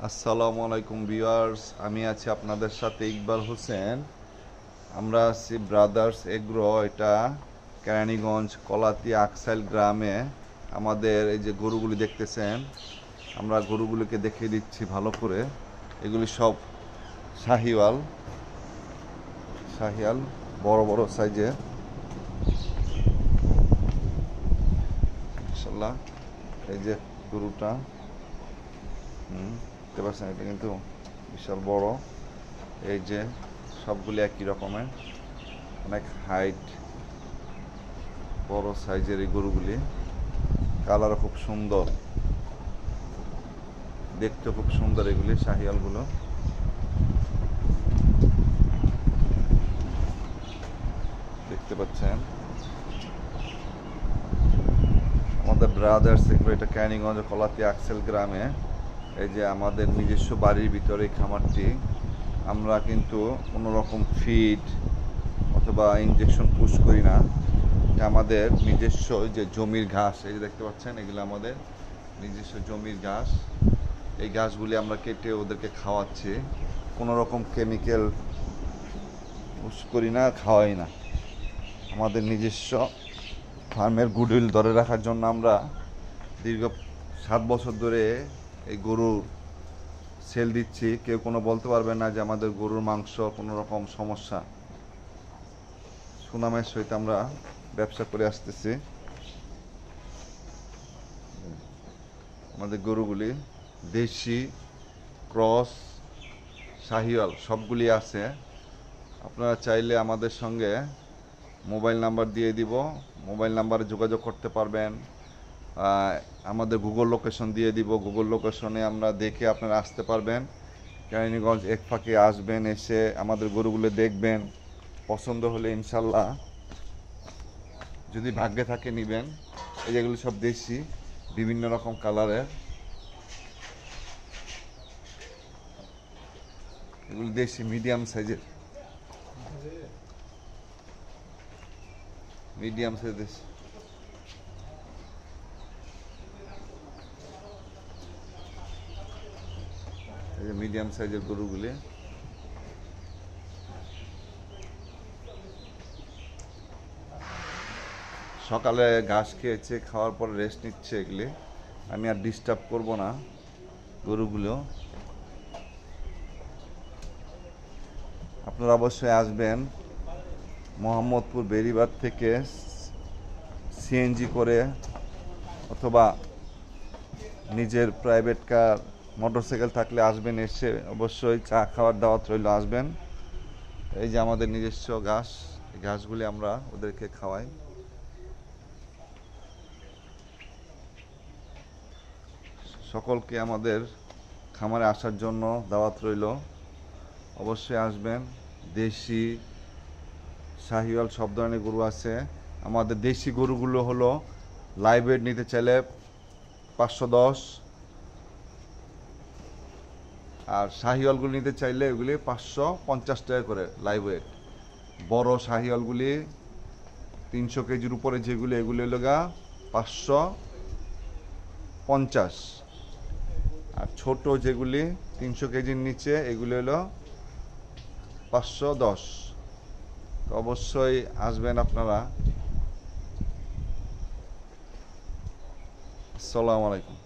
আসসালামু আলাইকুম ভিউয়ার্স, আমি আছি আপনাদের সাথে ইকবাল হোসেন। আমরা আছি ব্রাদার্স এগ্রো, এটা কেরানীগঞ্জ কলাতি আকসাইল গ্রামে। আমাদের এই যে গরুগুলি দেখতেছেন, আমরা গরুগুলিকে দেখিয়ে দিচ্ছি ভালো করে। এগুলি সব শাহিওয়াল শাহিয়াল বড় বড় সাইজের ইনশাল্লাহ। এই যে গরুটা দেখতে পাচ্ছেন, এটা কিন্তু বিশাল বড়। এই যে সবগুলি একই রকমের, অনেক হাইট, বড় সাইজের এই গরুগুলি। কালারও খুব সুন্দর, দেখতে খুব সুন্দর এগুলি শাহিয়ালগুলো। দেখতে পাচ্ছেন আমাদের ব্রাদার্স এগ্রো, এটা ক্যানিগঞ্জ কলাতি আকসেল গ্রামে। এই যে আমাদের নিজস্ব বাড়ির ভিতরে এই খামারটি। আমরা কিন্তু কোনো রকম ফিড অথবা ইনজেকশন পুশ করি না। এটা আমাদের নিজস্ব যে জমির ঘাস, এই যে দেখতে পাচ্ছেন, এগুলো আমাদের নিজস্ব জমির ঘাস। এই ঘাসগুলি আমরা কেটে ওদেরকে খাওয়াচ্ছি। কোনো রকম কেমিক্যাল পুশ করি না, খাওয়াই না। আমাদের নিজস্ব ফার্মের গুডউইল ধরে রাখার জন্য আমরা দীর্ঘ 7 বছর ধরে এই গরুর সেল দিচ্ছি। কেউ কোনো বলতে পারবে না যে আমাদের গরুর মাংস কোনো রকম সমস্যা। সুনামের সহিত আমরা ব্যবসা করে আসতেছি। আমাদের গরুগুলি দেশি, ক্রস, শাহিওয়াল সবগুলি আছে। আপনারা চাইলে আমাদের সঙ্গে মোবাইল নাম্বার দিয়ে দিব, মোবাইল নাম্বারে যোগাযোগ করতে পারবেন। আমাদের গুগল লোকেশন দিয়ে দিব, গুগল লোকেশনে আমরা দেখে আপনারা আসতে পারবেন। কেরানীগঞ্জ এক ফাঁকে আসবেন, এসে আমাদের গরুগুলো দেখবেন। পছন্দ হলে ইনশাল্লাহ, যদি ভাগ্যে থাকে, নেবেন। এই যেগুলো সব দেশি, বিভিন্ন রকম কালারের। এগুলো দেশি মিডিয়াম সাইজের, মিডিয়াম সাইজের। এই যে মিডিয়াম সাইজের গরুগুলি। সকালে ঘাস খেয়েছে, খাওয়ার পর রেস্ট নিচ্ছে এগুলি। আমি আর ডিস্টার্ব করব না গরুগুলো। আপনারা অবশ্যই আসবেন মোহাম্মদপুর বেরিবাদ থেকে সিএনজি করে অথবা নিজের প্রাইভেট কার, মোটরসাইকেল থাকলে আসবেন। এসে অবশ্যই চা খাওয়ার দাওয়াত রইল, আসবেন। এই যে আমাদের নিজস্ব ঘাস, এই ঘাসগুলি আমরা ওদেরকে খাওয়াই। সকলকে আমাদের খামারে আসার জন্য দাওয়াত রইল, অবশ্যই আসবেন। দেশি, শাহিওয়াল সব ধরনের গরু আছে। আমাদের দেশি গরুগুলো হলো লাইভ ওয়েট নিতে চাইলে 510, আর শাহিওয়ালগুলি নিতে চাইলে এগুলি 550 টাকা করে লাইভ ওয়েট। বড় শাহিওয়ালগুলি 300 কেজির উপরে যেগুলি, এগুলি হলো 550। আর ছোট যেগুলি 300 কেজির নিচে, এগুলি হলো 510। তো অবশ্যই আসবেন আপনারা। আসসালামু আলাইকুম।